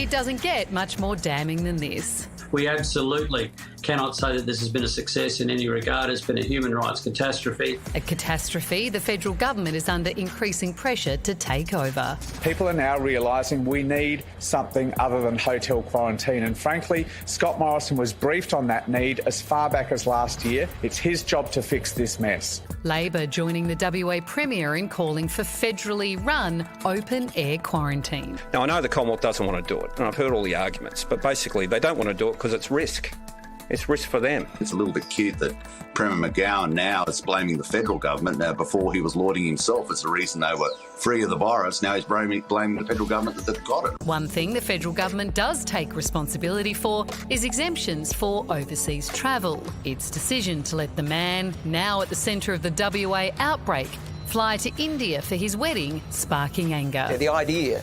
It doesn't get much more damning than this. We absolutely cannot say that this has been a success in any regard. It's been a human rights catastrophe. A catastrophe the federal government is under increasing pressure to take over. People are now realising we need something other than hotel quarantine, and frankly, Scott Morrison was briefed on that need as far back as last year. It's his job to fix this mess. Labor joining the WA Premier in calling for federally run open-air quarantine. Now, I know the Commonwealth doesn't want to do it, and I've heard all the arguments, but basically they don't want to do it because it's risk. It's risk for them. It's a little bit cute that Premier McGowan now is blaming the federal government. Now, before he was lauding himself as the reason they were free of the virus. Now he's blaming the federal government that they've got it. One thing the federal government does take responsibility for is exemptions for overseas travel. Its decision to let the man, now at the centre of the WA outbreak, fly to India for his wedding, sparking anger. The idea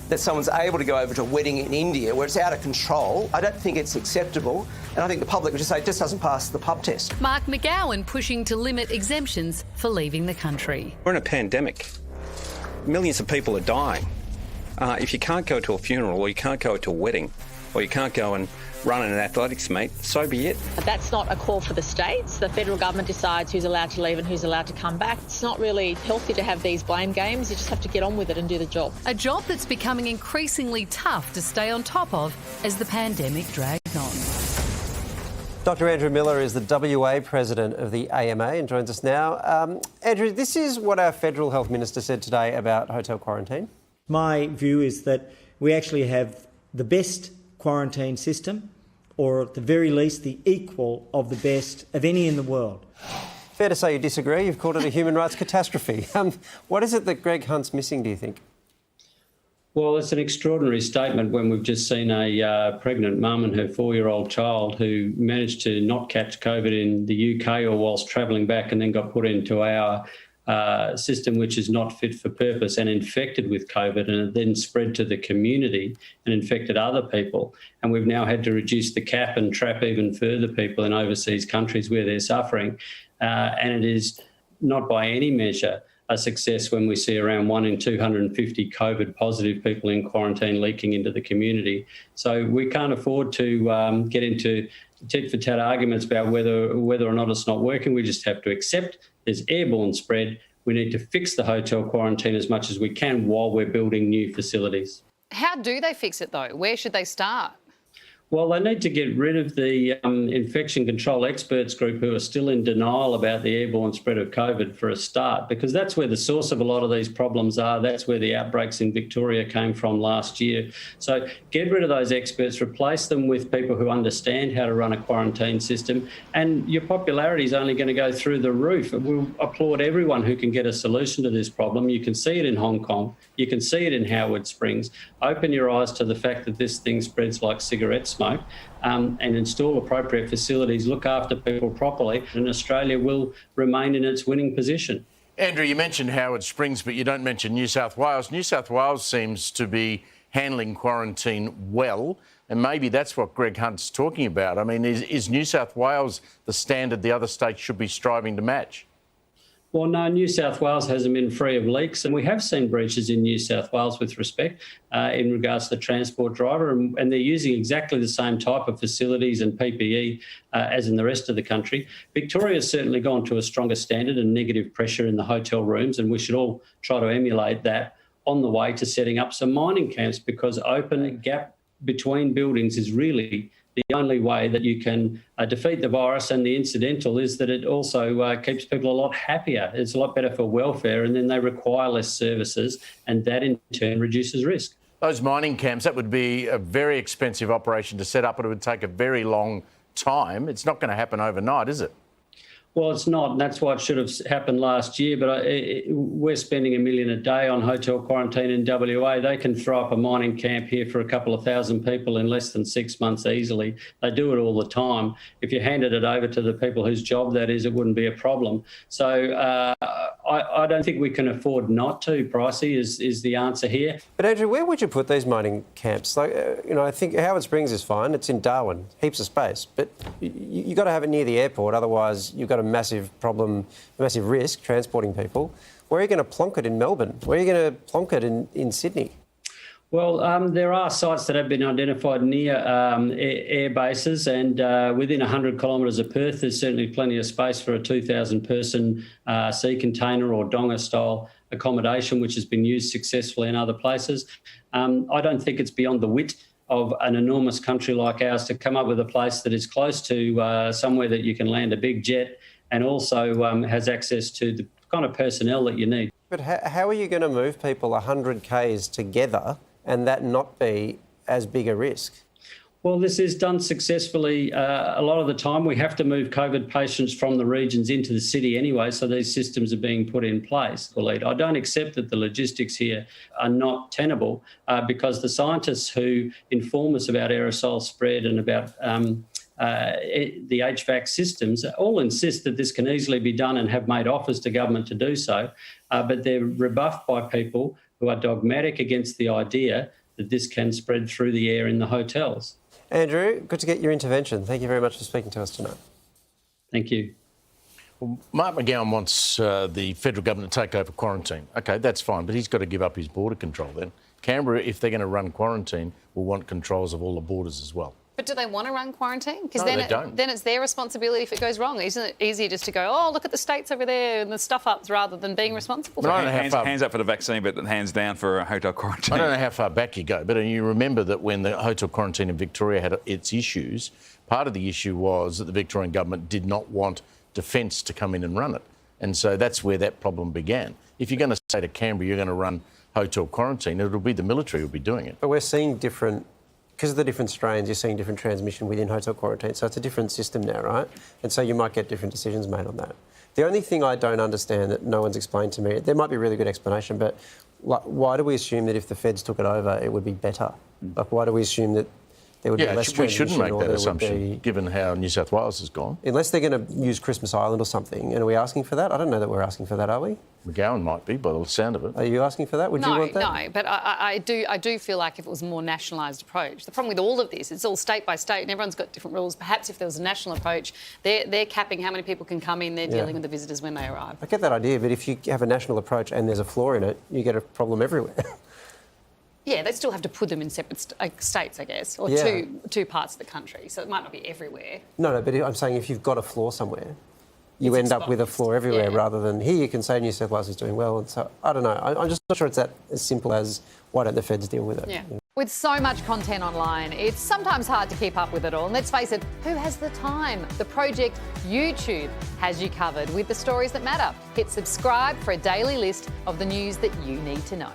that someone's able to go over to a wedding in India where it's out of control, I don't think it's acceptable. And I think the public would just say it just doesn't pass the pub test. Mark McGowan pushing to limit exemptions for leaving the country. We're in a pandemic. Millions of people are dying. If you can't go to a funeral or you can't go to a wedding or you can't go and run an athletics meet, so be it. That's not a call for the states. The federal government decides who's allowed to leave and who's allowed to come back. It's not really healthy to have these blame games. You just have to get on with it and do the job. A job that's becoming increasingly tough to stay on top of as the pandemic drags on. Dr Andrew Miller is the WA president of the AMA and joins us now. Andrew, this is what our federal health minister said today about hotel quarantine. My view is that we actually have the best quarantine system, or at the very least the equal of the best of any in the world. Fair to say you disagree. You've called it a human rights catastrophe. What is it that Greg Hunt's missing, do you think? Well, it's an extraordinary statement when we've just seen a pregnant mum and her 4-year-old child who managed to not catch COVID in the UK or whilst travelling back and then got put into our system, which is not fit for purpose, and infected with COVID, and it then spread to the community and infected other people. And we've now had to reduce the cap and trap even further people in overseas countries where they're suffering. And it is not by any measure a success when we see around 1 in 250 COVID positive people in quarantine leaking into the community. So we can't afford to get into tit-for-tat arguments about whether or not it's not working. We just have to accept there's airborne spread. We need to fix the hotel quarantine as much as we can while we're building new facilities. How do they fix it, though? Where should they start? Well, they need to get rid of the infection control experts group who are still in denial about the airborne spread of COVID for a start, because that's where the source of a lot of these problems are. That's where the outbreaks in Victoria came from last year. So get rid of those experts, replace them with people who understand how to run a quarantine system, and your popularity is only going to go through the roof. We'll applaud everyone who can get a solution to this problem. You can see it in Hong Kong. You can see it in Howard Springs. Open your eyes to the fact that this thing spreads like cigarette smoke, and install appropriate facilities, look after people properly, and Australia will remain in its winning position. Andrew, you mentioned Howard Springs, but you don't mention New South Wales. New South Wales seems to be handling quarantine well, and maybe that's what Greg Hunt's talking about. I mean, is New South Wales the standard the other states should be striving to match? Well, no, New South Wales hasn't been free of leaks, and we have seen breaches in New South Wales with respect in regards to the transport driver, and they're using exactly the same type of facilities and PPE as in the rest of the country. Victoria has certainly gone to a stronger standard and negative pressure in the hotel rooms, and we should all try to emulate that on the way to setting up some mining camps, because open gap between buildings is really the only way that you can defeat the virus. And the incidental is that it also keeps people a lot happier. It's a lot better for welfare, and then they require less services, and that in turn reduces risk. Those mining camps, that would be a very expensive operation to set up, and it would take a very long time. It's not going to happen overnight, is it? Well, it's not, and that's why it should have happened last year. But we're spending $1 million a day on hotel quarantine in WA. They can throw up a mining camp here for a couple of thousand people in less than 6 months easily. They do it all the time. If you handed it over to the people whose job that is, it wouldn't be a problem. So I don't think we can afford not to. Pricey is the answer here. But Andrew, where would you put these mining camps? Like, I think Howard Springs is fine. It's in Darwin, heaps of space. But you've got to have it near the airport, otherwise you've got a massive problem, a massive risk transporting people. Where are you going to plonk it in Melbourne? Where are you going to plonk it in Sydney? Well, there are sites that have been identified near air bases, and within 100 kilometres of Perth, there's certainly plenty of space for a 2,000-person sea container or donga-style accommodation, which has been used successfully in other places. I don't think it's beyond the wit of an enormous country like ours to come up with a place that is close to somewhere that you can land a big jet and also has access to the kind of personnel that you need. But how are you going to move people 100 k's together and that not be as big a risk? Well, this is done successfully a lot of the time. We have to move COVID patients from the regions into the city anyway, so these systems are being put in place. I don't accept that the logistics here are not tenable because the scientists who inform us about aerosol spread and about the HVAC systems all insist that this can easily be done and have made offers to government to do so, but they're rebuffed by people who are dogmatic against the idea that this can spread through the air in the hotels. Andrew, good to get your intervention. Thank you very much for speaking to us tonight. Thank you. Well, Mark McGowan wants the federal government to take over quarantine. OK, that's fine, but he's got to give up his border control then. Canberra, if they're going to run quarantine, will want controls of all the borders as well. But do they want to run quarantine? Because No, they don't. then it's their responsibility if it goes wrong. Isn't it easier just to go, oh, look at the states over there and the stuff-ups rather than being responsible for it? Hands up for the vaccine, but hands down for hotel quarantine. I don't know how far back you go, but you remember that when the hotel quarantine in Victoria had its issues, part of the issue was that the Victorian government did not want Defence to come in and run it. And so that's where that problem began. If you're going to say to Canberra you're going to run hotel quarantine, it'll be the military who'll be doing it. But we're seeing different... Because of the different strains, you're seeing different transmission within hotel quarantine. So it's a different system now, right? And so you might get different decisions made on that. The only thing I don't understand that no one's explained to me, there might be a really good explanation, but why do we assume that if the feds took it over, it would be better? Like, why do we assume that there would be less transmission? We shouldn't make that assumption, given how New South Wales has gone. Unless they're going to use Christmas Island or something. And are we asking for that? I don't know that we're asking for that, are we? McGowan might be, by the sound of it. Are you asking for that? Would you want that? No, but I do feel like if it was a more nationalised approach. The problem with all of this, it's all state by state and everyone's got different rules. Perhaps if there was a national approach, they're capping how many people can come in, they're dealing with the visitors when they arrive. I get that idea, but if you have a national approach and there's a flaw in it, you get a problem everywhere. Yeah, they still have to put them in separate states, I guess, or two parts of the country. So it might not be everywhere. No, but I'm saying if you've got a flaw somewhere, you end up with a flaw everywhere rather than here you can say New South Wales is doing well. And so, I don't know. I'm just not sure it's that as simple as why don't the feds deal with it? Yeah. With so much content online, it's sometimes hard to keep up with it all. And let's face it, who has the time? The Project YouTube has you covered with the stories that matter. Hit subscribe for a daily list of the news that you need to know.